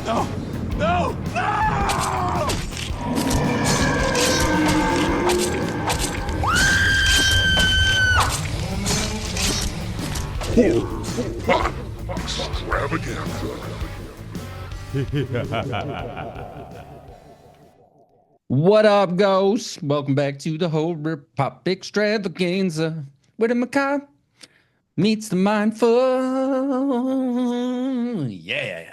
No! No! No! What up, ghosts? Welcome back to the horror-pop extravaganza, where the macabre meets the mindful. Yeah.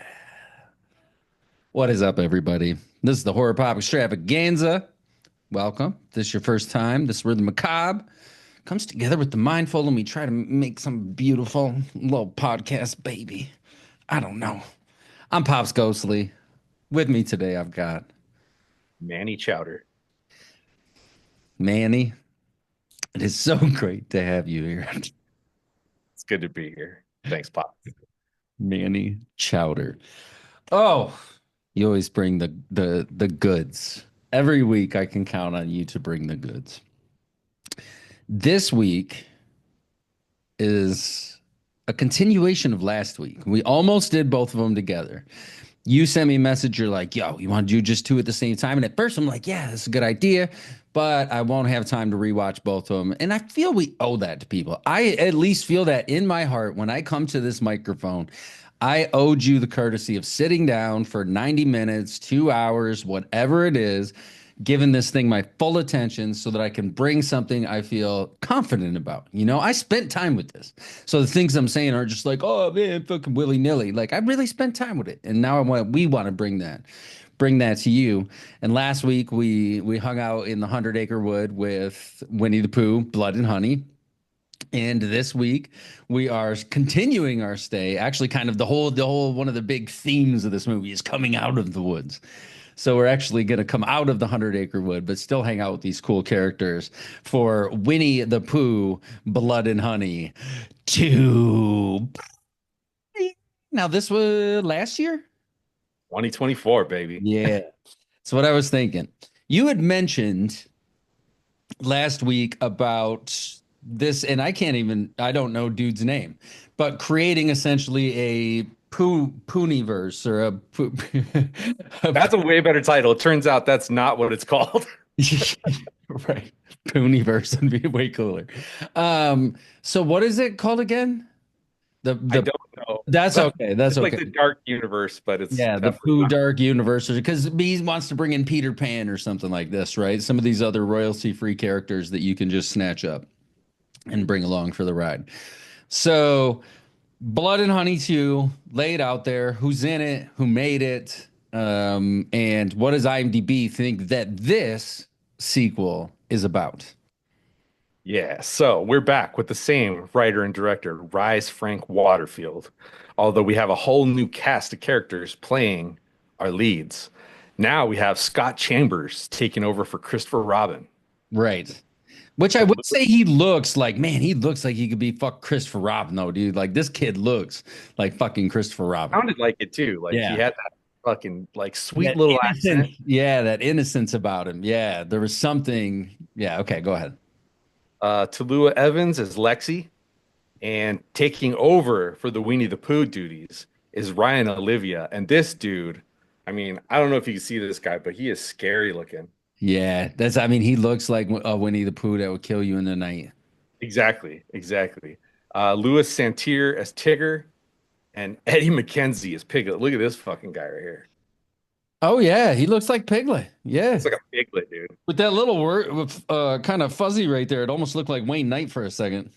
What is up, everybody? This is the horror pop extravaganza. Welcome. If this is your first time. This is where the macabre comes together with the mindful, and we try to make some beautiful little podcast, baby. I don't know. I'm Pops Ghostly. With me today, I've got Manny Chowder. Manny. It is so great to have you here. It's good to be here. Thanks, Pop. Manny Chowder. Oh, you always bring the goods. Every week I can count on you to bring the goods. This week is a continuation of last week. We almost did both of them together. You sent me a message. You're like, yo, you want to do just two at the same time? And at first I'm like, yeah, that's a good idea, but I won't have time to rewatch both of them. And I feel we owe that to people. I at least feel that in my heart when I come to this microphone. I owed you the courtesy of sitting down for 90 minutes, 2 hours, whatever it is, giving this thing my full attention so that I can bring something I feel confident about. You know, I spent time with this. So the things I'm saying aren't just like, oh man, fucking willy-nilly. Like I really spent time with it. And now we want to bring that to you. And last week we hung out in the 100-acre wood with Winnie the Pooh, Blood and Honey. And this week we are continuing our stay. Actually, kind of the whole one of the big themes of this movie is coming out of the woods. So we're actually going to come out of the 100-acre wood, but still hang out with these cool characters for Winnie the Pooh, Blood and Honey 2. Now, this was last year? 2024, baby. Yeah. That's what I was thinking. You had mentioned last week about this, and I don't know dude's name, but creating essentially a Pooniverse or That's a way better title. It turns out that's not what it's called. Right. Pooniverse would be way cooler. So what is it called again? I don't know. That's okay. That's it's okay. like the dark universe, but it's the Pooh Dark Universe, because he wants to bring in Peter Pan or something like this, right? Some of these other royalty-free characters that you can just snatch up and bring along for the ride. So Blood and Honey 2 laid out there. Who's in it? Who made it? And what does IMDb think that this sequel is about? Yeah, so we're back with the same writer and director, Rhys Frank Waterfield, although we have a whole new cast of characters playing our leads. Now we have Scott Chambers taking over for Christopher Robin. Right. Which I would say he looks like he could be Christopher Robin, though, dude. Like, this kid looks like fucking Christopher Robin. Sounded like it, too. Like, Yeah. he had that fucking, like, sweet That little innocent- accent. Yeah, that innocence about him. Yeah, there was something. Yeah, okay, go ahead. Tallulah Evans is Lexi, and taking over for the Winnie the Pooh duties is Ryan Olivia. And this dude, I mean, I don't know if you can see this guy, but he is scary looking. Yeah, he looks like Winnie the Pooh that would kill you in the night. Exactly. Louis Santier as Tigger, and Eddie McKenzie as Piglet. Look at this fucking guy right here. Oh yeah, he looks like Piglet. Yeah, It's like a piglet, dude. with that little word, kind of fuzzy right there. It almost looked like Wayne Knight for a second.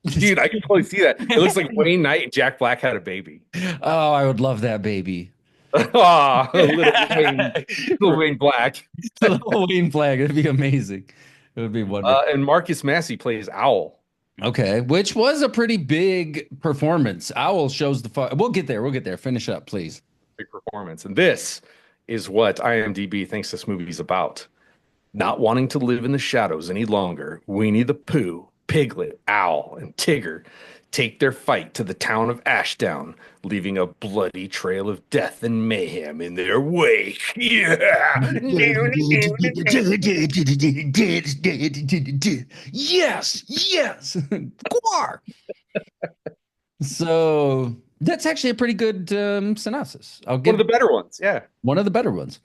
Dude, I can totally see that. It looks like Wayne Knight and Jack Black had a baby. Oh, I would love that baby. Ah, little Wayne Black. Little Wayne Flag. It'd be amazing. It would be wonderful. And Marcus Massey plays Owl. Okay, which was a pretty big performance. Owl shows the We'll get there. Finish up, please. Big performance. And this is what IMDb thinks this movie is about. Not wanting to live in the shadows any longer, Winnie the Pooh, Piglet, Owl, and Tigger take their fight to the town of Ashdown, leaving a bloody trail of death and mayhem in their wake. Yeah. Yes. Gore. So That's actually a pretty good synopsis. I'll One of give the better ones. Yeah. one of the better ones.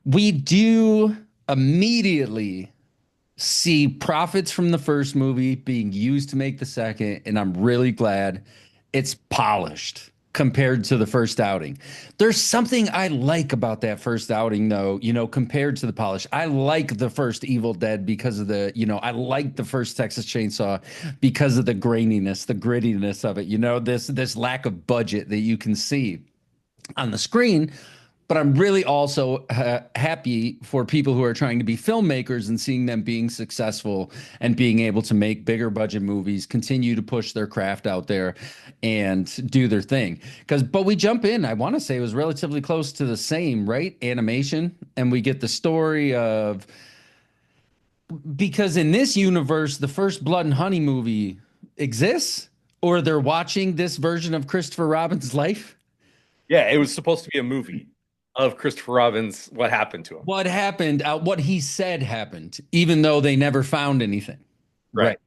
We do immediately see profits from the first movie being used to make the second, and I'm really glad it's polished compared to the first outing. There's something I like about that first outing, though, compared to the polish. I like the first Evil Dead because of I like the first Texas Chainsaw because of the graininess, the grittiness of it, this lack of budget that you can see on the screen. But I'm really also happy for people who are trying to be filmmakers and seeing them being successful and being able to make bigger budget movies, continue to push their craft out there and do their thing. But we jump in, I want to say it was relatively close to the same, right? Animation. And we get the story of, because in this universe, the first Blood and Honey movie exists, or they're watching this version of Christopher Robin's life. Yeah, it was supposed to be a movie of Christopher Robin's what happened to him. What happened, what he said happened, even though they never found anything. Right.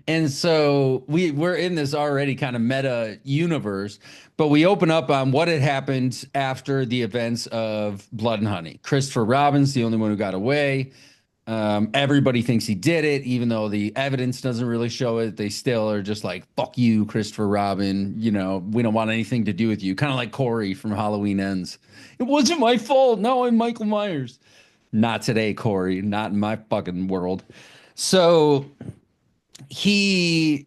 And so we're in this already kind of meta universe, but we open up on what had happened after the events of Blood and Honey. Christopher Robin's the only one who got away. Everybody thinks he did it, even though the evidence doesn't really show it. They still are just like, fuck you, Christopher Robin. We don't want anything to do with you. Kind of like Corey from Halloween Ends. It wasn't my fault. No, I'm Michael Myers. Not today, Corey. Not in my fucking world. So we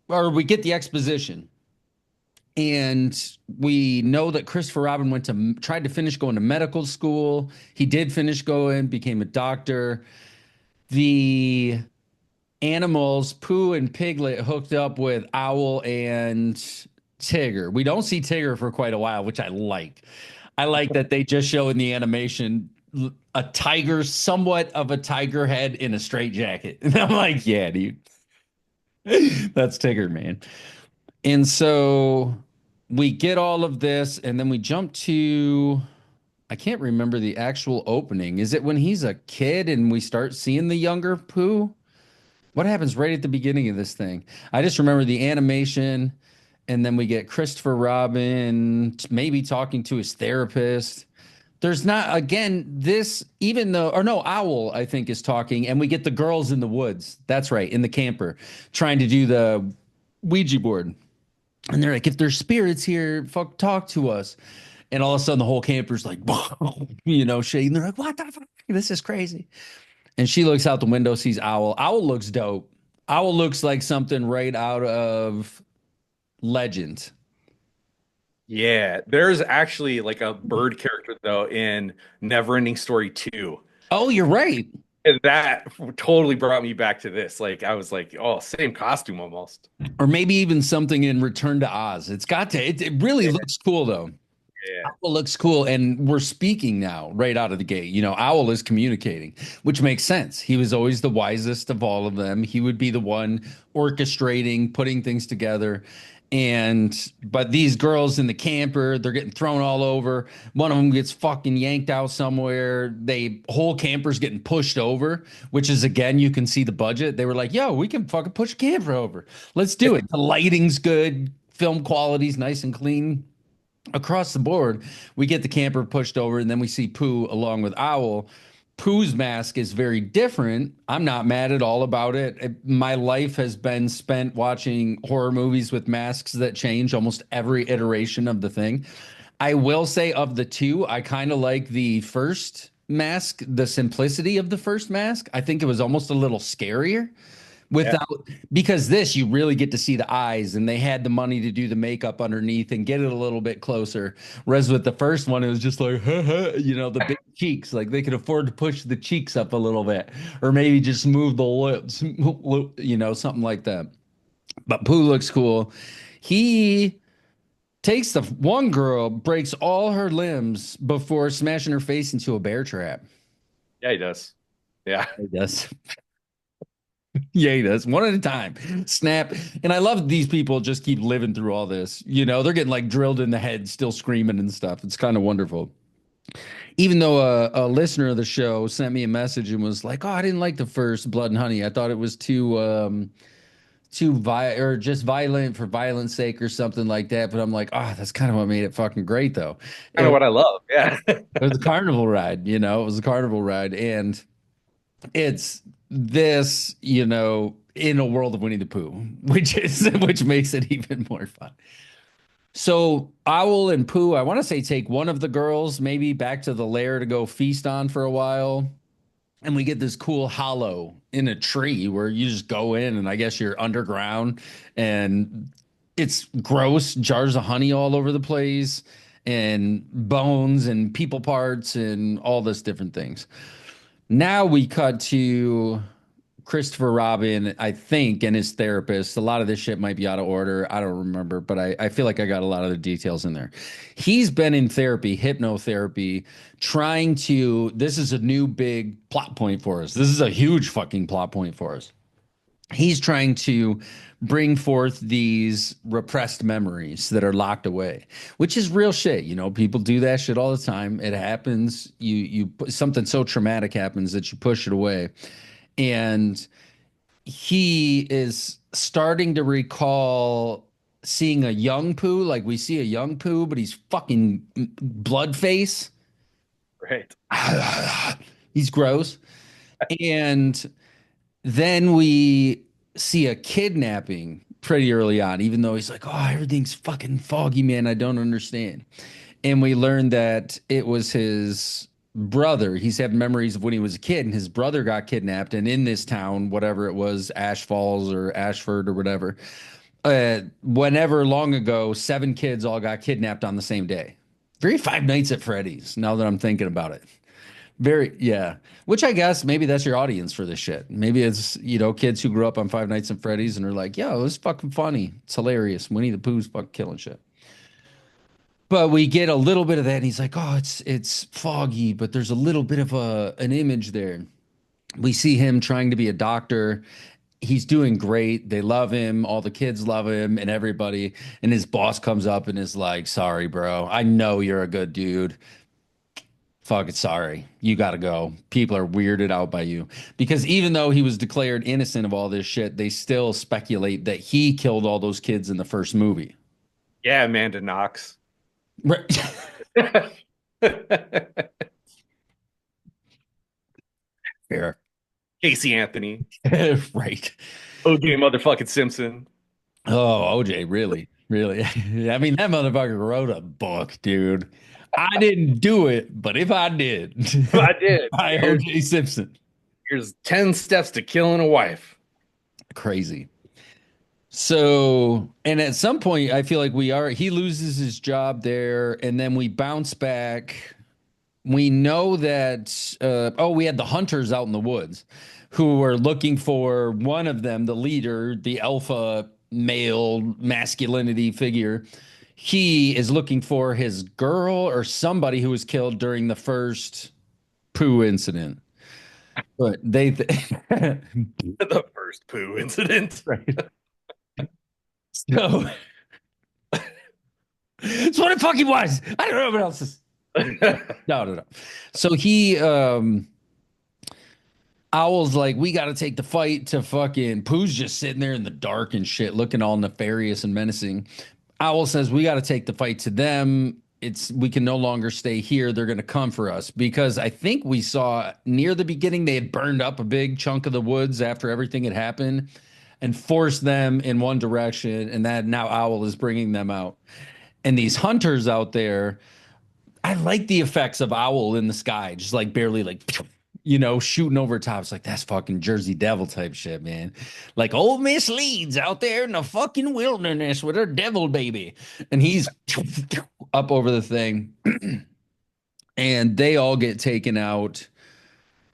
get the exposition. And we know that Christopher Robin tried to finish going to medical school. He did finish going, became a doctor. The animals, Pooh and Piglet, hooked up with Owl and Tigger. We don't see Tigger for quite a while, which I like. I like that they just show in the animation a tiger, somewhat of a tiger head in a straitjacket. And I'm like, yeah, dude. That's Tigger, man. And so we get all of this, and then we jump to, I can't remember the actual opening. Is it when he's a kid and we start seeing the younger Pooh? What happens right at the beginning of this thing? I just remember the animation, and then we get Christopher Robin maybe talking to his therapist. There's not, again, this, even though, or no, Owl, I think, is talking, and we get the girls in the woods. That's right, in the camper, trying to do the Ouija board. And they're like, if there's spirits here, fuck, talk to us. And all of a sudden, the whole camper's like, shaking. They're like, what the fuck? This is crazy. And she looks out the window, sees Owl. Owl looks dope. Owl looks like something right out of Legend. Yeah, there's actually like a bird character though in Neverending Story 2. Oh, you're right. And that totally brought me back to this. Like I was like, oh, same costume almost. Or maybe even something in Return to Oz. It really looks cool though. Yeah. Owl looks cool, and we're speaking now right out of the gate. Owl is communicating, which makes sense. He was always the wisest of all of them. He would be the one orchestrating, putting things together. But these girls in the camper, they're getting thrown all over. One of them gets fucking yanked out somewhere. Whole camper's getting pushed over, which is, again, you can see the budget. They were like, yo, we can fucking push a camper over. Let's do it. The lighting's good. Film quality's nice and clean. Across the board, we get the camper pushed over, and then we see Pooh along with Owl. Pooh's mask is very different. I'm not mad at all about it. My life has been spent watching horror movies with masks that change almost every iteration of the thing. I will say, of the two, I kind of like the first mask, the simplicity of the first mask. I think it was almost a little scarier because this, you really get to see the eyes, and they had the money to do the makeup underneath and get it a little bit closer. Whereas with the first one, it was just like, the big cheeks, like they could afford to push the cheeks up a little bit, or maybe just move the lips, something like that. But Pooh looks cool. He takes the one girl, breaks all her limbs before smashing her face into a bear trap. Yeah, he does. Yeah. He does. Yeah, he does. One at a time. Snap. And I love these people just keep living through all this. They're getting like drilled in the head, still screaming and stuff. It's kind of wonderful. Even though a listener of the show sent me a message and was like, oh, I didn't like the first Blood and Honey. I thought it was too or just violent for violence sake or something like that. But I'm like, oh, that's kind of what made it fucking great though. Kind of It, what I love. Yeah. it was a carnival ride, you know, it was a carnival ride. And it's this, you know, in a world of Winnie the Pooh, which makes it even more fun. So Owl and Pooh, I want to say take one of the girls maybe back to the lair to go feast on for a while. And we get this cool hollow in a tree where you just go in and I guess you're underground and it's gross, jars of honey all over the place and bones and people parts and all this different things. Now we cut to Christopher Robin, I think, and his therapist. A lot of this shit might be out of order. I don't remember, but I feel like I got a lot of the details in there. He's been in therapy, hypnotherapy, trying to. This is a new big plot point for us. This is a huge fucking plot point for us. He's trying to bring forth these repressed memories that are locked away, which is real shit. You know, people do that shit all the time. It happens. Something so traumatic happens that you push it away. And he is starting to recall seeing a young Pooh, like we see a young Pooh, but he's fucking blood face. Right. He's gross. And then we see a kidnapping pretty early on, even though he's like, oh, everything's fucking foggy, man. I don't understand. And we learned that it was his brother. He's had memories of when he was a kid, and his brother got kidnapped. And in this town, whatever it was, Ash Falls or Ashford or whatever, whenever long ago, 7 kids all got kidnapped on the same day. Very Five Nights at Freddy's, now that I'm thinking about it. Very, yeah. Which I guess maybe that's your audience for this shit. Maybe it's, you know, kids who grew up on Five Nights at Freddy's and are like, yo, it was fucking funny. It's hilarious. Winnie the Pooh's fucking killing shit. But we get a little bit of that, and he's like, "Oh, it's foggy, but there's a little bit of an image there." We see him trying to be a doctor. He's doing great. They love him. All the kids love him, and everybody. And his boss comes up and is like, "Sorry, bro. I know you're a good dude. Fuck it, sorry. You got to go. People are weirded out by you." Because even though he was declared innocent of all this shit, they still speculate that he killed all those kids in the first movie. Yeah, Amanda Knox. Right. Fair. Casey Anthony. Right. OJ motherfucking Simpson. Oh, OJ, really? Really? I mean, that motherfucker wrote a book, dude. I didn't do it, but if I did, I did. by OJ Simpson. Here's 10 steps to killing a wife. Crazy. So, and at some point, I feel like he loses his job there, and then we bounce back. We know that, we had the hunters out in the woods who were looking for one of them, the leader, the alpha male masculinity figure. He is looking for his girl or somebody who was killed during the first Pooh incident. But The first Pooh incident. right. So it's what it fucking was. I don't know what else is. No. So Owl's like, we got to take the fight to fucking Pooh's just sitting there in the dark and shit, looking all nefarious and menacing. Owl says, we got to take the fight to them. We can no longer stay here. They're going to come for us because I think we saw near the beginning, they had burned up a big chunk of the woods after everything had happened and forced them in one direction. And that now Owl is bringing them out. And these hunters out there, I like the effects of Owl in the sky, just like barely like, you know, shooting over top. It's like, that's fucking Jersey Devil type shit, man. Like old Miss Leeds out there in the fucking wilderness with her devil baby. And he's up over the thing. And they all get taken out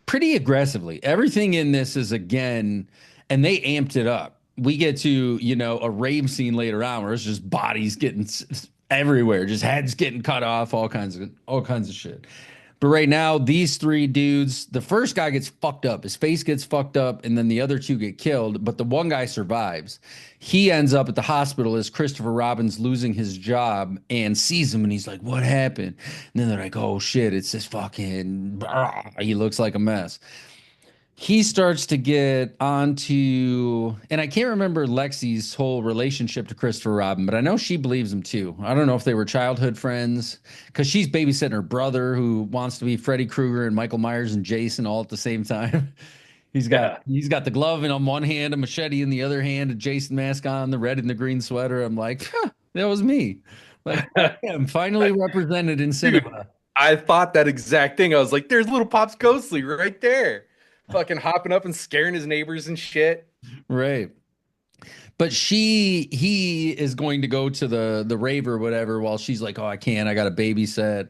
pretty aggressively. Everything in this is again, and they amped it up. We get to, you know, a rave scene later on where it's just bodies getting everywhere, just heads getting cut off, all kinds of shit. But right now, these 3 dudes, the first guy gets fucked up. His face gets fucked up, and then the other 2 get killed. But the one guy survives. He ends up at the hospital as Christopher Robin's losing his job and sees him, and he's like, what happened? And then they're like, oh, shit, it's this fucking... He looks like a mess. he starts to get onto, and I can't remember Lexi's whole relationship to Christopher Robin, but I know she believes him too. I don't know if they were childhood friends because she's babysitting her brother who wants to be Freddy Krueger and Michael Myers and Jason all at the same time. Yeah. He's got the glove in on one hand, a machete in the other hand, a Jason mask on, the red and the green sweater. I'm like, huh, that was me. Like, I'm finally represented in Dude, cinema. I thought that exact thing. I was like, there's little Pops Ghostly right there. Fucking hopping up and scaring his neighbors and shit. Right. But he is going to go to the rave or whatever while she's like, oh, I can't. I got to babysit.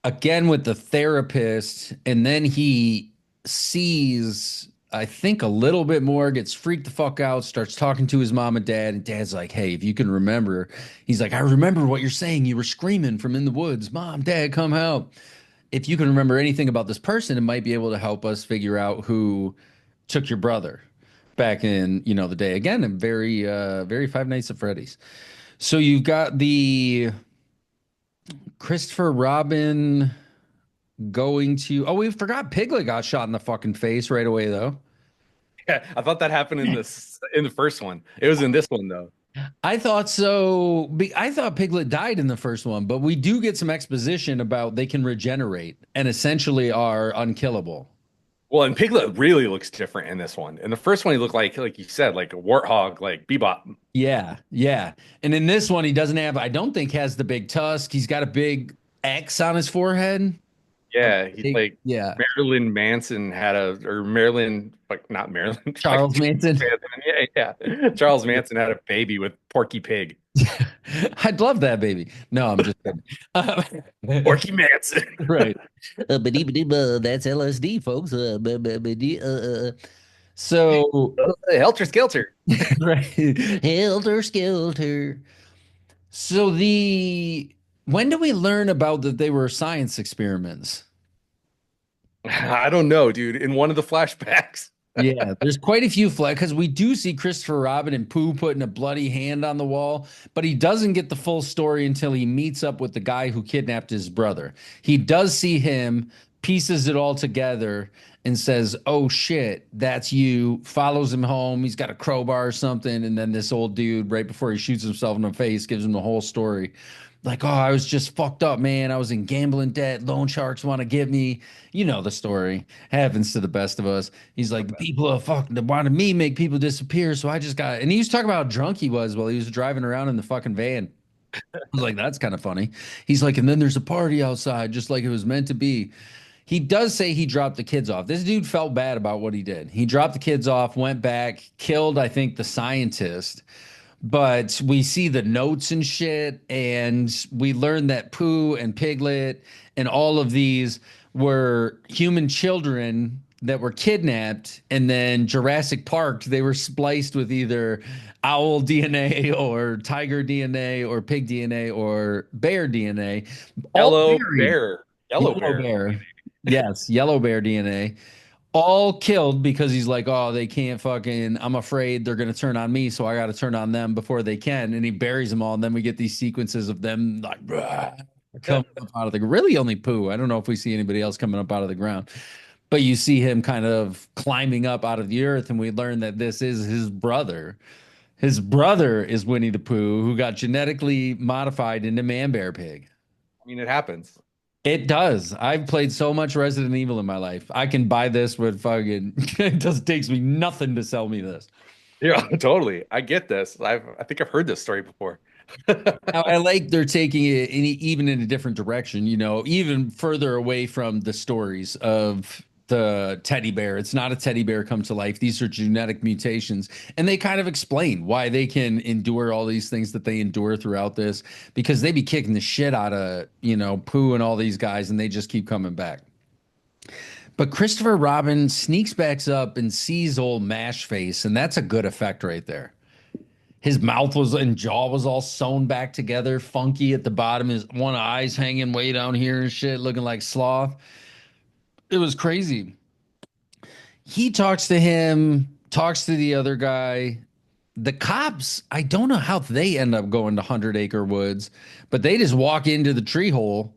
Again with the therapist. And then he sees, I think, a little bit more, gets freaked the fuck out, starts talking to his mom and dad. And dad's like, hey, if you can remember, he's like, I remember what you're saying. You were screaming from in the woods. Mom, dad, come help. If you can remember anything about this person, it might be able to help us figure out who took your brother back in, the day. Again, a very Five Nights at Freddy's. So you've got the Christopher Robin going to, oh, we forgot Piglet got shot in the fucking face right away though. Yeah, I thought that happened in the first one. It was in this one though. I thought so. I thought Piglet died in the first one, but we do get some exposition about they can regenerate and essentially are unkillable. Well, and Piglet really looks different in this one. In the first one, he looked like you said, like a warthog, like Bebop. Yeah, yeah. And in this one, he doesn't have, I don't think, has the big tusk. He's got a big X on his forehead. Yeah, he's like Yeah. Marilyn Manson had or Marilyn, like not Marilyn, Charles Manson. Yeah, yeah. Charles Manson had a baby with Porky Pig. I'd love that baby. No, I'm just kidding. Porky Manson. Right. That's LSD, folks. So, Helter Skelter. right. Helter Skelter. So when do we learn about that they were science experiments? I don't know, dude. In one of the flashbacks. Yeah, there's quite a few flags because we do see Christopher Robin and Pooh putting a bloody hand on the wall, but he doesn't get the full story until he meets up with the guy who kidnapped his brother. He does see him, pieces it all together, and says, "Oh shit, that's you." Follows him home. He's got a crowbar or something, and then this old dude, right before he shoots himself in the face, gives him the whole story. Like, oh, I was just fucked up, man. I was in gambling debt. Loan sharks want to get me. You know the story. Happens to the best of us. He's like, the people are fucking that wanted me make people disappear. So I just got, and he was talking about how drunk he was while he was driving around in the fucking van. I was like, that's kind of funny. He's like, and then there's a party outside, just like it was meant to be. He does say he dropped the kids off. This dude felt bad about what he did. He dropped the kids off, went back, killed, I think, the scientist. But we see the notes and shit, and we learn that Pooh and Piglet and all of these were human children that were kidnapped, and then Jurassic Park, they were spliced with either owl DNA or tiger DNA or pig DNA or bear DNA. All Yellow buried. bear. Yellow bear. Bear. Yes, yellow bear DNA. All killed because he's like, oh, they can't fucking, I'm afraid they're going to turn on me, so I got to turn on them before they can. And he buries them all. And then we get these sequences of them like coming up out of the, really only Pooh. I don't know if we see anybody else coming up out of the ground, but you see him kind of climbing up out of the earth. And we learn that this is his brother. His brother is Winnie the Pooh, who got genetically modified into Man Bear Pig. I mean, it happens. It does. I've played so much Resident Evil in my life. I can buy this with fucking. It just takes me nothing to sell me this. Yeah, totally. I get this. I think I've heard this story before. Now, I like they're taking it even in a different direction. Even further away from the stories of the teddy bear. It's not a teddy bear come to life. These are genetic mutations, and they kind of explain why they can endure all these things that they endure throughout this because they be kicking the shit out of Pooh and all these guys, and they just keep coming back. But Christopher Robin sneaks back up and sees old Mash Face, and that's a good effect right there. His mouth was and jaw was all sewn back together, funky at the bottom. His one eye's hanging way down here and shit, looking like sloth. It was crazy. He talks to him, talks to the other guy. The cops, I don't know how they end up going to 100 Acre Woods, but they just walk into the tree hole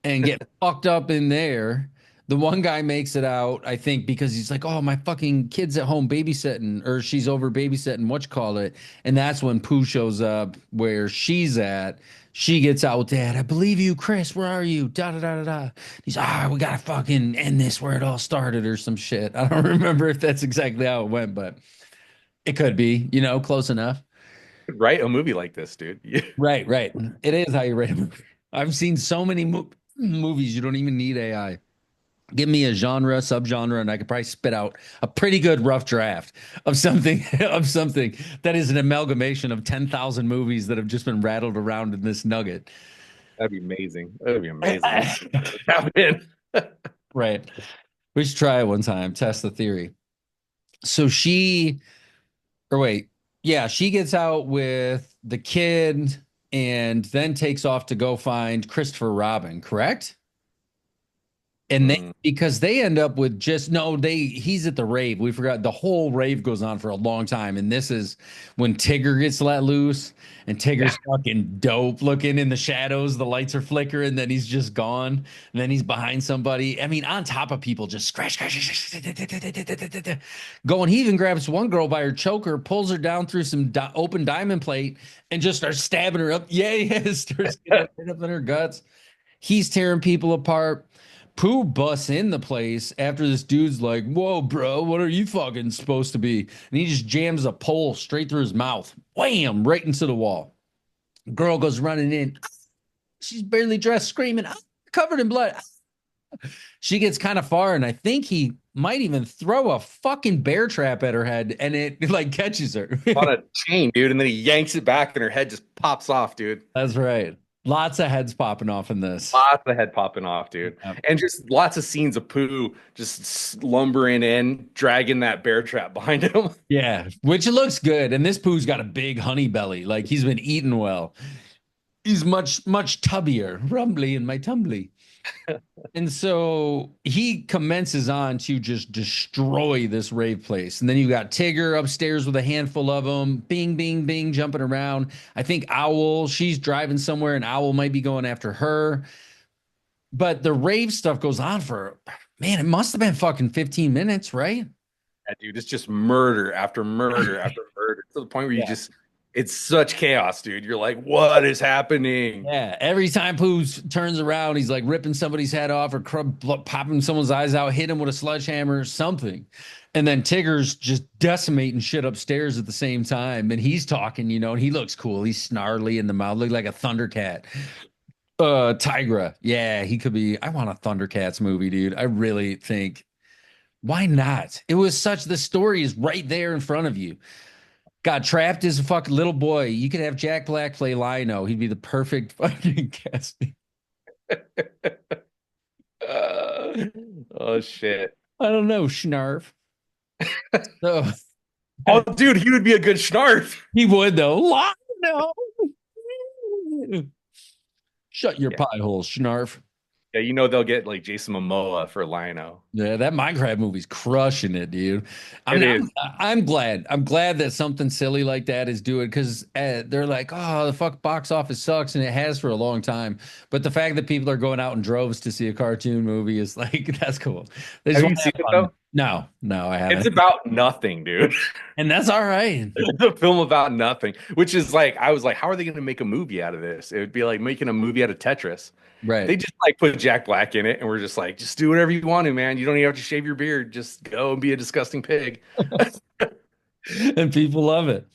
and get fucked up in there. The one guy makes it out, I think, because he's like, "Oh, my fucking kid's at home babysitting, or she's over babysitting, what you call it?" And that's when Pooh shows up where she's at. She gets out with Dad. I believe you, Chris. Where are you? Da da da da da. He's we gotta fucking end this where it all started, or some shit. I don't remember if that's exactly how it went, but it could be, close enough. Write a movie like this, dude. Right, right. It is how you rate a movie. I've seen so many movies you don't even need AI. Give me a genre, subgenre, and I could probably spit out a pretty good rough draft of something of something that is an amalgamation of 10,000 movies that have just been rattled around in this nugget. That'd be amazing. That'd be amazing. Let's have it in. Right. We should try it one time, test the theory. So or wait, yeah, she gets out with the kid and then takes off to go find Christopher Robin, correct? And because they end up with just no, he's at the rave. We forgot the whole rave goes on for a long time. And this is when Tigger gets let loose, and Tigger's fucking dope looking in the shadows. The lights are flickering, then he's just gone. And then he's behind somebody. I mean, on top of people, just scratch, going. He even grabs one girl by her choker, pulls her down through some open diamond plate, and just starts stabbing her up. Yeah, starts getting right up in her guts. He's tearing people apart. Pooh busts in the place after this dude's like, "Whoa, bro, what are you fucking supposed to be?" And he just jams a pole straight through his mouth. Wham! Right into the wall. Girl goes running in. She's barely dressed, screaming, covered in blood. She gets kind of far, and I think he might even throw a fucking bear trap at her head, and it like catches her. On a chain, dude, and then he yanks it back and her head just pops off, dude. That's right. Lots of heads popping off in this. Lots of head popping off, dude. Yep. And just lots of scenes of Pooh just lumbering in, dragging that bear trap behind him. Yeah, which looks good. And this Pooh's got a big honey belly. Like he's been eating well. He's much, much tubbier, rumbly in my tumbly. And so he commences on to just destroy this rave place. And then you got Tigger upstairs with a handful of them, bing, bing, bing, jumping around. I think Owl, she's driving somewhere, and Owl might be going after her. But the rave stuff goes on for, man, it must have been fucking 15 minutes, right? Yeah, dude, it's just murder after murder after murder to the point where it's such chaos, dude. You're like, what is happening? Yeah, every time Pooh turns around, he's like ripping somebody's head off or popping someone's eyes out, hit him with a sledgehammer or something. And then Tigger's just decimating shit upstairs at the same time. And he's talking, and he looks cool. He's snarly in the mouth, look like a Thundercat. Tigra. Yeah, he could be. I want a Thundercats movie, dude. I really think, why not? The story is right there in front of you. Got trapped as a fucking little boy. You could have Jack Black play Lionel. He'd be the perfect fucking casting. Oh shit. I don't know, Schnarf. So Oh, dude, he would be a good Schnarf. he would though. Lionel. Shut your pie hole, Schnarf. Yeah, they'll get like Jason Momoa for Lionel. Yeah, that Minecraft movie's crushing it, dude. I'm glad. I'm glad that something silly like that is doing, because they're like, oh, the fuck box office sucks, and it has for a long time. But the fact that people are going out in droves to see a cartoon movie is like, that's cool. Have you seen it though? No, I haven't. It's about nothing, dude. And that's all right. It's a film about nothing, which is like, I was like, how are they going to make a movie out of this? It would be like making a movie out of Tetris. Right. They just like put Jack Black in it, and we're just like, just do whatever you want to, man. You don't even have to shave your beard. Just go and be a disgusting pig. And people love it.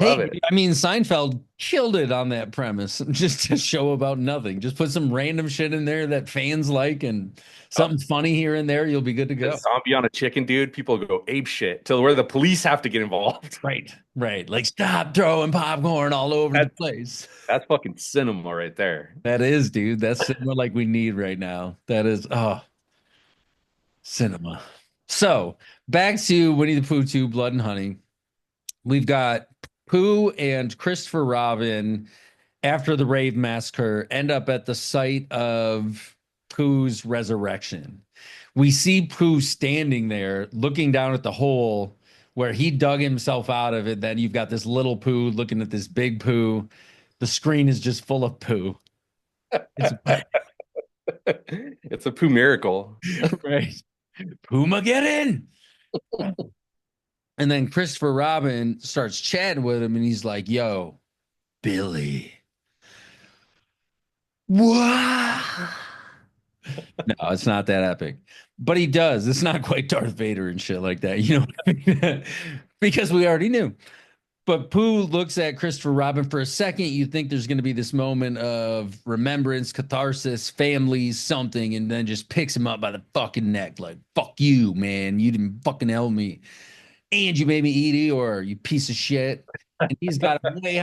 Love it. I mean, Seinfeld killed it on that premise. Just a show about nothing. Just put some random shit in there that fans like, and something funny here and there. You'll be good to go. A zombie on a chicken, dude. People go ape shit till where the police have to get involved. Right. Like, stop throwing popcorn all over the place. That's fucking cinema right there. That is, dude. That's cinema like we need right now. That is, cinema. So back to Winnie the Pooh 2, Blood and Honey. We've got Pooh and Christopher Robin, after the rave massacre, end up at the site of Pooh's resurrection. We see Pooh standing there looking down at the hole where he dug himself out of it. Then you've got this little Pooh looking at this big Pooh. The screen is just full of Pooh. It's a poo miracle. Right. Puma, get in. And then Christopher Robin starts chatting with him and he's like, yo, Billy. What? No, it's not that epic. But he does. It's not quite Darth Vader and shit like that. You know what I mean? Because we already knew. But Pooh looks at Christopher Robin for a second. You think there's going to be this moment of remembrance, catharsis, family, something, and then just picks him up by the fucking neck. Like, fuck you, man. You didn't fucking help me. And you made me eat Eeyore, you piece of shit. And he's got him way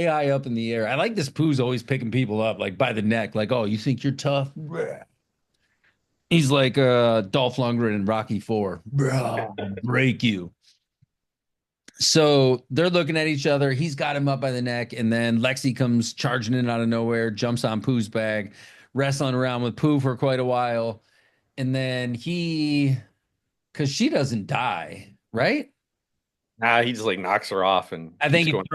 high up in the air. I like this Pooh's always picking people up like by the neck, like, oh, you think you're tough? He's like Dolph Lundgren in Rocky Four. Bro, break you. So they're looking at each other. He's got him up by the neck, and then Lexi comes charging in out of nowhere, jumps on Pooh's bag, wrestling around with Pooh for quite a while. And then because she doesn't die, right? Nah, he just like knocks her off and I think keeps he going.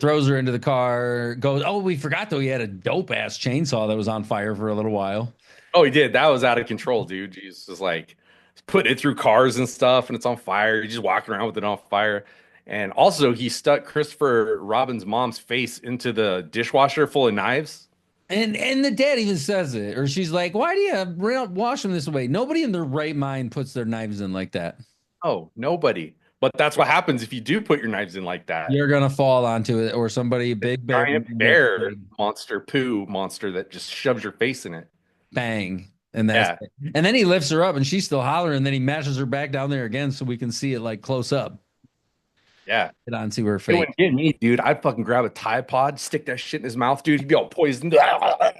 throws her into the car, goes, oh, we forgot though, he had a dope ass chainsaw that was on fire for a little while. Oh, he did. That was out of control, dude. He's just like putting it through cars and stuff, and it's on fire. He's just walking around with it on fire. And also, he stuck Christopher Robin's mom's face into the dishwasher full of knives. And the dad even says it, or she's like, why do you wash them this way? Nobody in their right mind puts their knives in like that. Oh, nobody. But that's what happens if you do put your knives in like that. You're gonna fall onto it, or somebody big bear, Giant bear monster, poo monster that just shoves your face in it. bang. And Yeah, and then he lifts her up and she's still hollering, and then he mashes her back down there again so we can see it like close up. yeah. Get onto her It face. wouldn't get me, dude. I'd fucking grab a Tide Pod, stick that shit in his mouth, dude. He'd be all poisoned. I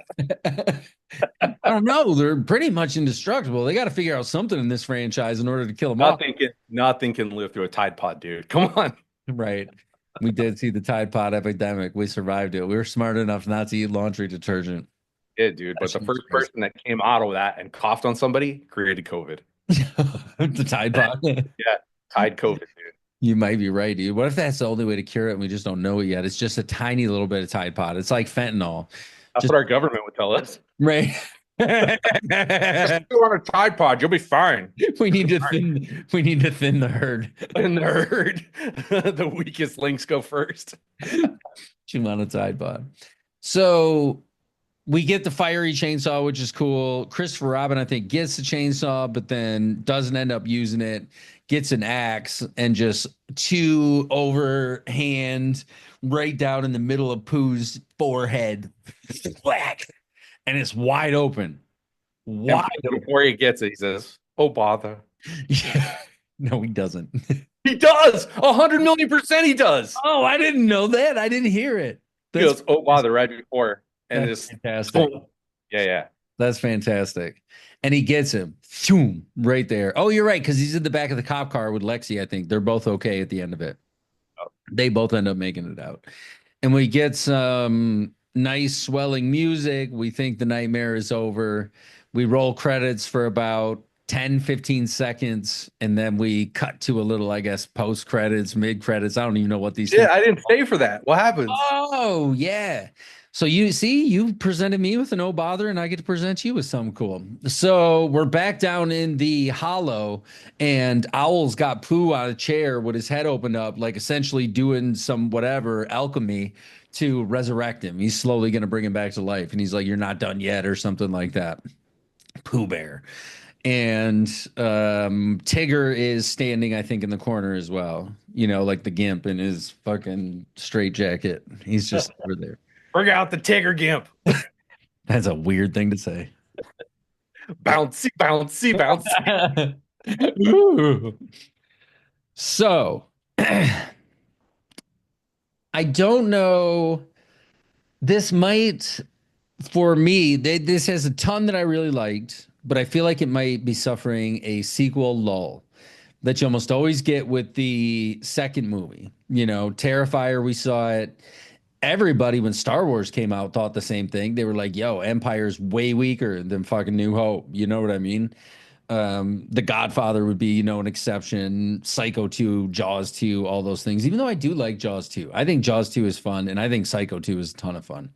don't know. They're pretty much indestructible. They got to figure out something in this franchise in order to kill them off. Nothing can live through a Tide Pod, dude. Come on. Right. We did see the Tide Pod epidemic. We survived it. We were smart enough not to eat laundry detergent. Yeah, dude. But the first person that came out of that and coughed on somebody created COVID. The Tide Pod. Yeah, Tide COVID, dude. You might be right, dude. What if that's the only way to cure it and we just don't know it yet? It's just a tiny little bit of Tide Pod. It's like fentanyl. That's what our government would tell us. Right. Just go on a Tide Pod, you'll be fine. We need to thin the herd. In the herd, the weakest links go first. Chew on a Tide Pod. So we get the fiery chainsaw, which is cool. Christopher Robin, I think, gets the chainsaw, but then doesn't end up using it. Gets an axe and just two overhand right down in the middle of Pooh's forehead. Whack. And it's wide open. Wide open. Before he gets it, he says, "Oh bother." Yeah. No, he doesn't. He does. 100,000,000% he does. Oh, I didn't know that. I didn't hear it. He goes, "Oh bother," right before. And That's it's fantastic. yeah. That's fantastic. And he gets him zoom, right there. Oh, you're right, because he's in the back of the cop car with Lexi, I think. They're both okay at the end of it. Oh. They both end up making it out. And we get some nice swelling music. We think the nightmare is over. We roll credits for about 10, 15 seconds. And then we cut to a little, I guess, post credits, mid credits. I don't even know what these Yeah, I didn't stay for that. What happens? Oh, yeah. So you presented me with an oh bother, and I get to present you with something cool. So we're back down in the hollow, and Owl's got Pooh on a chair with his head opened up, like essentially doing some whatever alchemy to resurrect him. He's slowly going to bring him back to life, and he's like, "You're not done yet," or something like that. Pooh Bear. And Tigger is standing, I think, in the corner as well. You know, like the gimp in his fucking straight jacket. He's just over there. Bring out the Tigger Gimp. That's a weird thing to say. Bouncy, bouncy, bouncy. So, I don't know. This might, for me, this has a ton that I really liked, but I feel like it might be suffering a sequel lull that you almost always get with the second movie. You know, Terrifier, we saw it. Everybody, when Star Wars came out, thought the same thing. They were like, yo, Empire's way weaker than fucking New Hope. You know what I mean? The Godfather would be, an exception. Psycho 2, Jaws 2, all those things. Even though I do like Jaws 2. I think Jaws 2 is fun, and I think Psycho 2 is a ton of fun.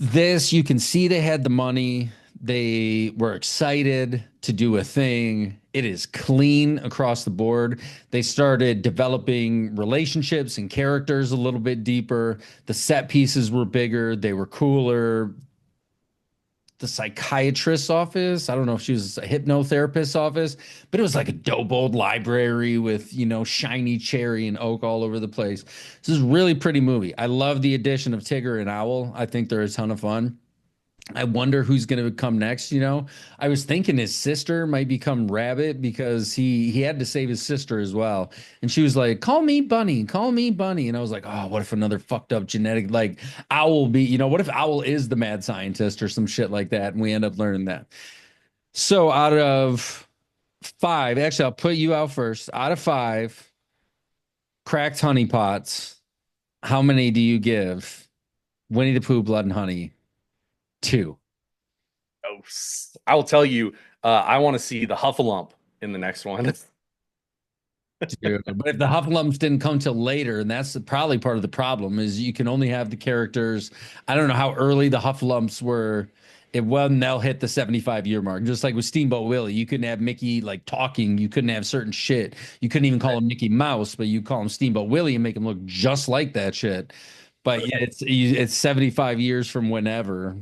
This, you can see they had the money. They were excited to do a thing. It is clean across the board. They started developing relationships and characters a little bit deeper. The set pieces were bigger, they were cooler. The psychiatrist's office, I don't know if she was a hypnotherapist's office, but it was like a dope old library with, shiny cherry and oak all over the place. This is a really pretty movie. I love the addition of Tigger and Owl. I think they're a ton of fun. I wonder who's going to come next. I was thinking his sister might become Rabbit because he had to save his sister as well. And she was like, "Call me Bunny, call me Bunny." And I was like, "Oh, what if another fucked up genetic like Owl what if Owl is the mad scientist or some shit like that?" And we end up learning that. So out of five, actually, I'll put you out first. Out of five cracked honeypots, how many do you give Winnie the Pooh, Blood and Honey? Two. Oh, I will tell you, I want to see the Huffalump in the next one. Dude, but if the Huffalumps didn't come till later, and that's probably part of the problem, is you can only have the characters. I don't know how early the Huffalumps were. It when they'll hit the 75-year mark. Just like with Steamboat Willie, you couldn't have Mickey like talking. You couldn't have certain shit. You couldn't even call him Mickey Mouse, but you call him Steamboat Willie and make him look just like that shit. But yeah, it's 75 years from whenever.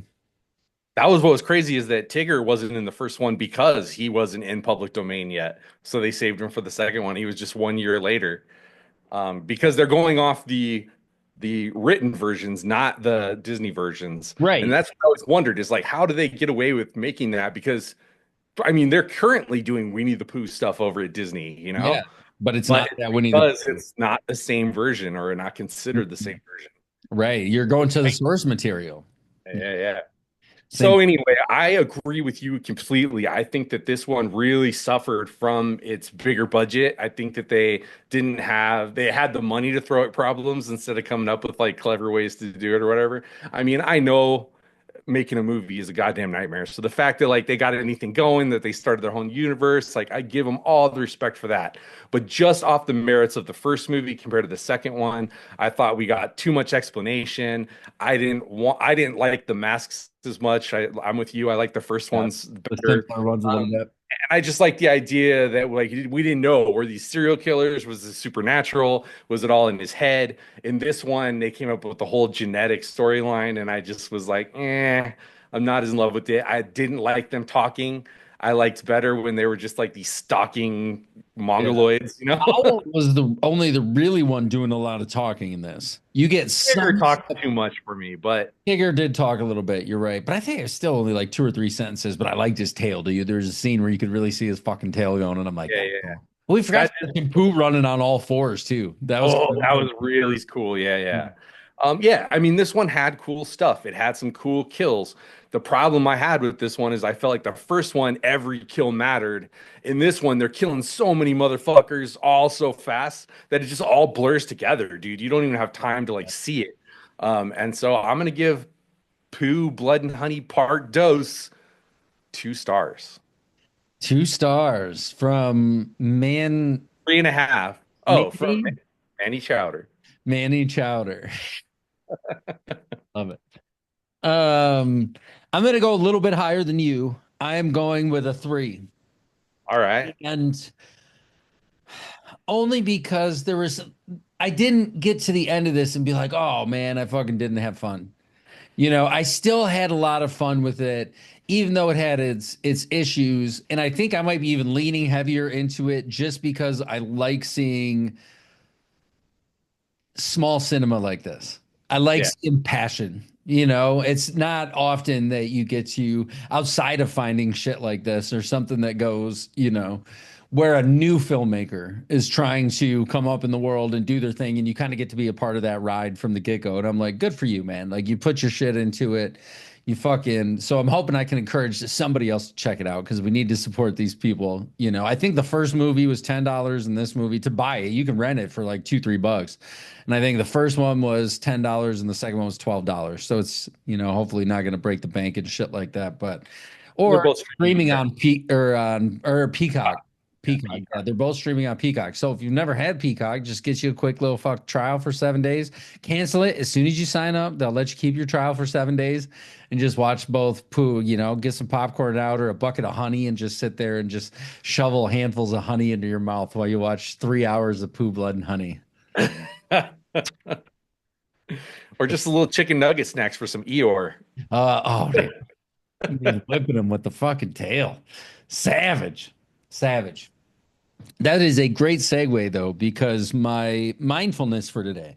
That was what was crazy is that Tigger wasn't in the first one because he wasn't in public domain yet. So they saved him for the second one. He was just 1 year later. Because they're going off the written versions, not the Disney versions. Right. And that's what I always wondered is like, how do they get away with making that? Because I mean, they're currently doing Winnie the Pooh stuff over at Disney, Yeah, but it's But not that Winnie the because Pooh. it's not the same version or not considered the same version. Right. You're going to the Right. source material. Yeah, yeah. Same. So anyway, I agree with you completely. I think that this one really suffered from its bigger budget. I think that they had the money to throw at problems instead of coming up with like clever ways to do it or whatever. I mean, I know making a movie is a goddamn nightmare. So the fact that like they got anything going, that they started their own universe, like I give them all the respect for that. But just off the merits of the first movie compared to the second one, I thought we got too much explanation. I didn't like the masks as much. I'm with you. I like the first Yeah, ones the better. simpler ones a little bit. And I just like the idea that like we didn't know, were these serial killers? Was it supernatural? Was it all in his head? In this one, they came up with the whole genetic storyline, and I just was like, I'm not as in love with it. I didn't like them talking. I liked better when they were just like these stalking Yeah. mongoloids. Owl was the only the really one doing a lot of talking in this. You get Never some. talked too much for me, but Tigger did talk a little bit. You're right, but I think it's still only like two or three sentences. But I liked his tail. Do you? There's a scene where you could really see his fucking tail going, and I'm like, yeah, that's yeah. cool. Well, we forgot That Pooh running on all fours too. That was Oh, cool. that was really cool. Yeah, yeah. Yeah, I mean, this one had cool stuff. It had some cool kills. The problem I had with this one is I felt like the first one, every kill mattered. In this one, they're killing so many motherfuckers all so fast that it just all blurs together, dude. You don't even have time to like see it. And so I'm gonna give Pooh Blood and Honey Part Dose 2 stars. 2 stars from Man 3.5. Oh, from Manny, Manny Chowder. Manny Chowder. Love it. I'm gonna go a little bit higher than you. I am going with a 3. All right. And only because I didn't get to the end of this and be like, oh man, I fucking didn't have fun. I still had a lot of fun with it, even though it had its issues. And I think I might be even leaning heavier into it just because I like seeing small cinema like this. I like Yeah. seeing passion. It's not often that you get to outside of finding shit like this or something that goes, where a new filmmaker is trying to come up in the world and do their thing, and you kind of get to be a part of that ride from the get-go. And I'm like, good for you, man. Like you put your shit into it. So I'm hoping I can encourage somebody else to check it out because we need to support these people. I think the first movie was $10 and this movie to buy it, you can rent it for like $2-3. And I think the first one was $10 and the second one was $12. So it's, hopefully not going to break the bank and shit like that. But, They're or both streaming on Peacock. Yeah, Peacock. Yeah, Peacock. they're both streaming on Peacock. So if you've never had Peacock, just get you a quick little fuck trial for 7 days. Cancel it as soon as you sign up. They'll let you keep your trial for 7 days and just watch both Pooh. Get some popcorn out or a bucket of honey and just sit there and just shovel handfuls of honey into your mouth while you watch 3 hours of Pooh, Blood, and Honey. Or just a little chicken nugget snacks for some Eeyore. Oh, dude. He's whipping him with the fucking tail. Savage. Savage. That is a great segue, though, because my mindfulness for today,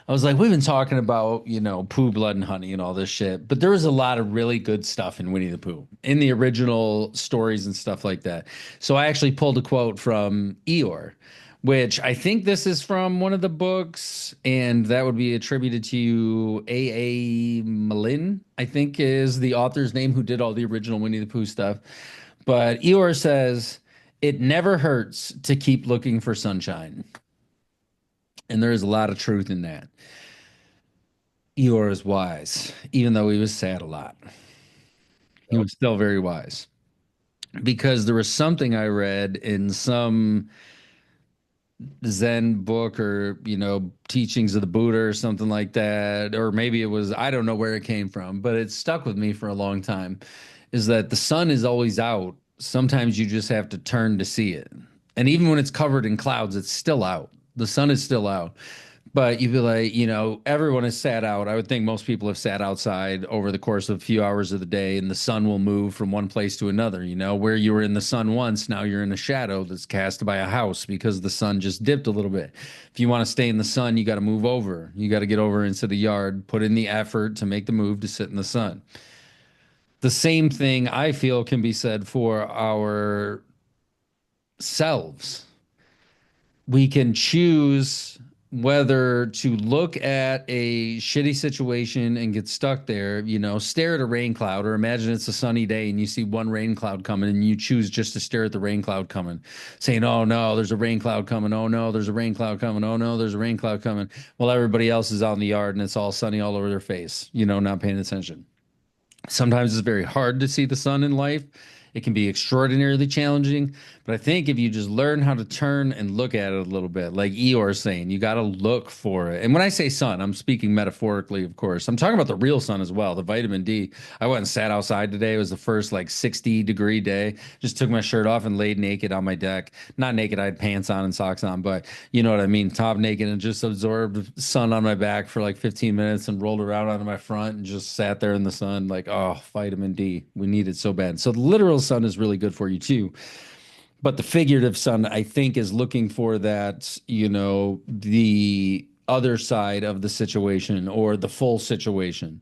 I was like, we've been talking about, Pooh, Blood, and Honey and all this shit, but there was a lot of really good stuff in Winnie the Pooh, in the original stories and stuff like that. So I actually pulled a quote from Eeyore, which I think this is from one of the books, and that would be attributed to A. Malin, I think is the author's name, who did all the original Winnie the Pooh stuff. But Eeyore says, it never hurts to keep looking for sunshine. And there is a lot of truth in that. Eeyore is wise, even though he was sad a lot. He Yep. was still very wise. Because there was something I read in some Zen book or, teachings of the Buddha or something like that. Or maybe it was, I don't know where it came from, but it stuck with me for a long time. Is that the sun is always out. Sometimes you just have to turn to see it. And even when it's covered in clouds, it's still out. The sun is still out. But you'd be like, everyone has sat out. I would think most people have sat outside over the course of a few hours of the day, and the sun will move from one place to another. Where you were in the sun once, now you're in a shadow that's cast by a house because the sun just dipped a little bit. If you want to stay in the sun, you got to move over. You got to get over into the yard, put in the effort to make the move to sit in the sun. The same thing I feel can be said for our selves. We can choose whether to look at a shitty situation and get stuck there, stare at a rain cloud, or imagine it's a sunny day and you see one rain cloud coming and you choose just to stare at the rain cloud coming, saying, oh no, there's a rain cloud coming. Oh no, there's a rain cloud coming. Oh no, there's a rain cloud coming. While everybody else is out in the yard and it's all sunny all over their face, not paying attention. Sometimes it's very hard to see the sun in life. It can be extraordinarily challenging. But I think if you just learn how to turn and look at it a little bit, like Eeyore is saying, you got to look for it. And when I say sun, I'm speaking metaphorically, of course. I'm talking about the real sun as well, the vitamin D. I went and sat outside today. It was the first 60-degree day. Just took my shirt off and laid naked on my deck. Not naked, I had pants on and socks on, but you know what I mean? Top naked, and just absorbed sun on my back for 15 minutes and rolled around onto my front and just sat there in the sun oh, vitamin D. We need it so bad. So the literal sun is really good for you too. But the figurative sun, I think, is looking for that, the other side of the situation or the full situation.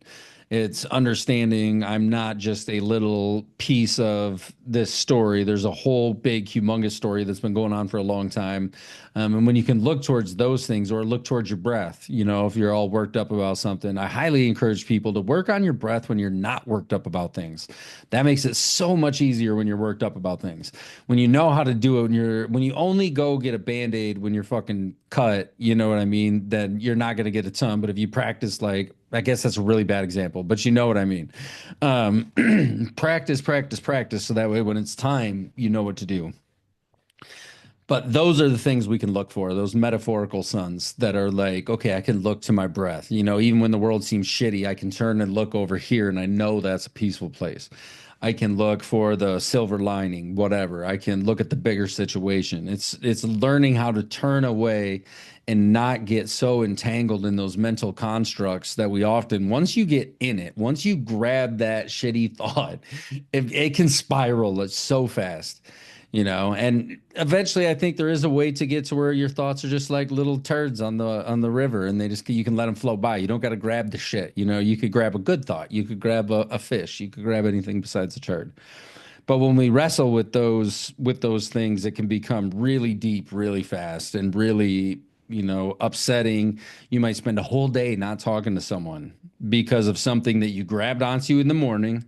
It's understanding I'm not just a little piece of this story. There's a whole big, humongous story that's been going on for a long time. And when you can look towards those things or look towards your breath, if you're all worked up about something, I highly encourage people to work on your breath when you're not worked up about things. That makes it so much easier when you're worked up about things. When you know how to do it, when you only go get a Band-Aid when you're fucking cut, you know what I mean, then you're not going to get a ton. But if you practice, I guess that's a really bad example, but you know what I mean. Practice, practice, practice. So that way, when it's time, you know what to do. But those are the things we can look for, those metaphorical suns that are okay, I can look to my breath. Even when the world seems shitty, I can turn and look over here and I know that's a peaceful place. I can look for the silver lining, whatever. I can look at the bigger situation. It's learning how to turn away and not get so entangled in those mental constructs that we often, once you get in it, once you grab that shitty thought, it can spiral it so fast. And eventually I think there is a way to get to where your thoughts are just like little turds on the river, and you can let them flow by. You don't got to grab the shit. You could grab a good thought. You could grab a fish. You could grab anything besides a turd. But when we wrestle with those things, it can become really deep, really fast, and really, upsetting. You might spend a whole day not talking to someone because of something that you grabbed onto in the morning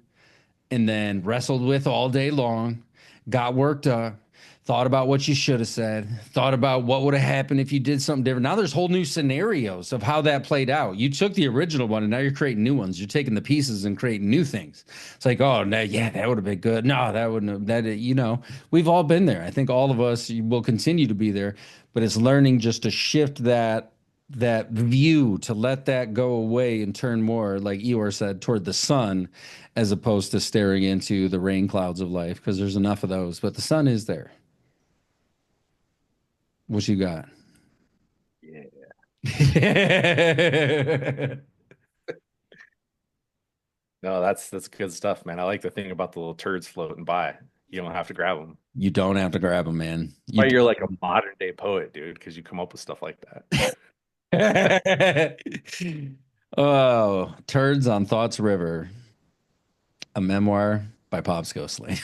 and then wrestled with all day long, got worked up, thought about what you should have said, thought about what would have happened if you did something different. Now there's whole new scenarios of how that played out. You took the original one and now you're creating new ones. You're taking the pieces and creating new things. It's like, oh, no, yeah, that would have been good. No, that wouldn't have, we've all been there. I think all of us will continue to be there, but it's learning just to shift that view, to let that go away and turn more, like Eeyore said, toward the sun, as opposed to staring into the rain clouds of life, because there's enough of those. But the sun is there. What you got? Yeah. No, that's good stuff, man. I like the thing about the little turds floating by. You don't have to grab them. You don't have to grab them, man. Why you're like a modern day poet, dude, because you come up with stuff like that. Oh, Turds on Thoughts River, a memoir by Pops Ghostly.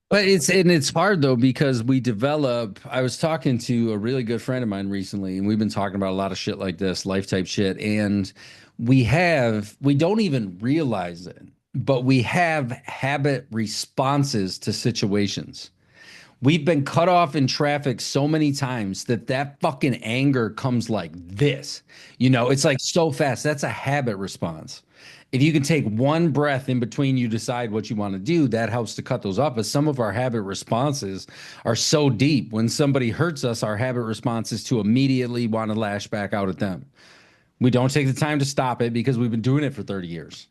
But it's hard though, because I was talking to a really good friend of mine recently, and we've been talking about a lot of shit like this, life type shit, and we don't even realize it, but we have habit responses to situations. We've been cut off in traffic so many times that fucking anger comes like this. It's like so fast. That's a habit response. If you can take one breath in between, you decide what you want to do, that helps to cut those off. But some of our habit responses are so deep. When somebody hurts us, our habit response is to immediately want to lash back out at them. We don't take the time to stop it because we've been doing it for 30 years.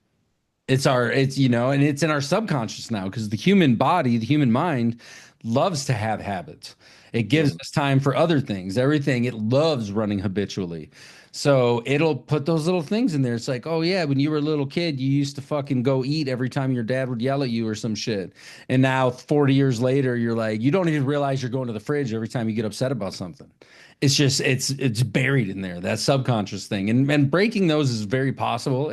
And it's in our subconscious now, because the human body, the human mind loves to have habits. It gives us time for other things, everything. It loves running habitually. So it'll put those little things in there. It's like, oh yeah, when you were a little kid, you used to fucking go eat every time your dad would yell at you or some shit. And now 40 years later, you're like, you don't even realize you're going to the fridge every time you get upset about something. It's just, it's buried in there, that subconscious thing. And breaking those is very possible.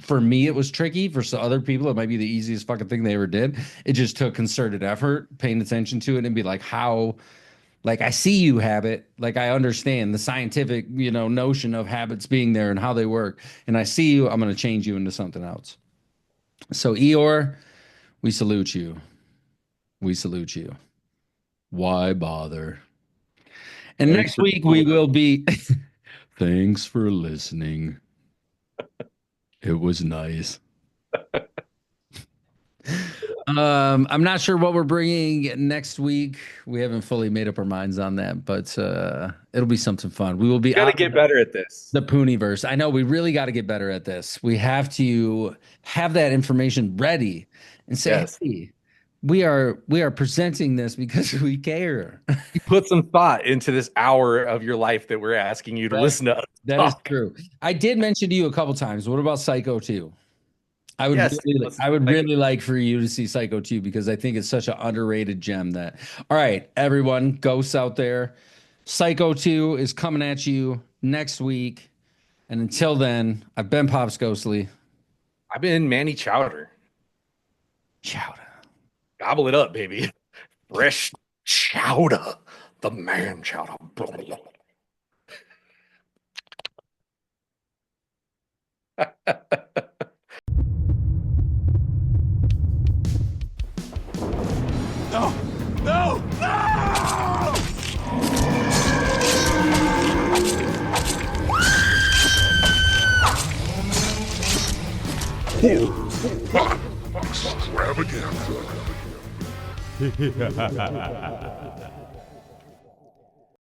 For me, it was tricky. For some other people, it might be the easiest fucking thing they ever did. It just took concerted effort, paying attention to it, and be like, how, like, I see you, habit. Like, I understand the scientific, notion of habits being there and how they work. And I see you, I'm going to change you into something else. So Eeyore, we salute you. We salute you. Why bother? And next week we will be. Thanks for listening. It was nice. I'm not sure what we're bringing next week. We haven't fully made up our minds on that, but it'll be something fun. We will be. Got to get better at this. The Pooniverse. I know we really got to get better at this. We have to have that information ready and say, Yes. hey, we are presenting this because we care. Put some thought into this hour of your life that we're asking you to listen to us That is talk. true. I did mention to you a couple times. What about Psycho 2? I would Yes, really like for you to see Psycho 2, because I think it's such an underrated gem. All right, everyone, ghosts out there, Psycho 2 is coming at you next week. And until then, I've been Pops Ghostly. I've been Manny Chowder. Chowder. Gobble it up, baby. Fresh chowder. The man chowder. No! No! No! Extravaganza.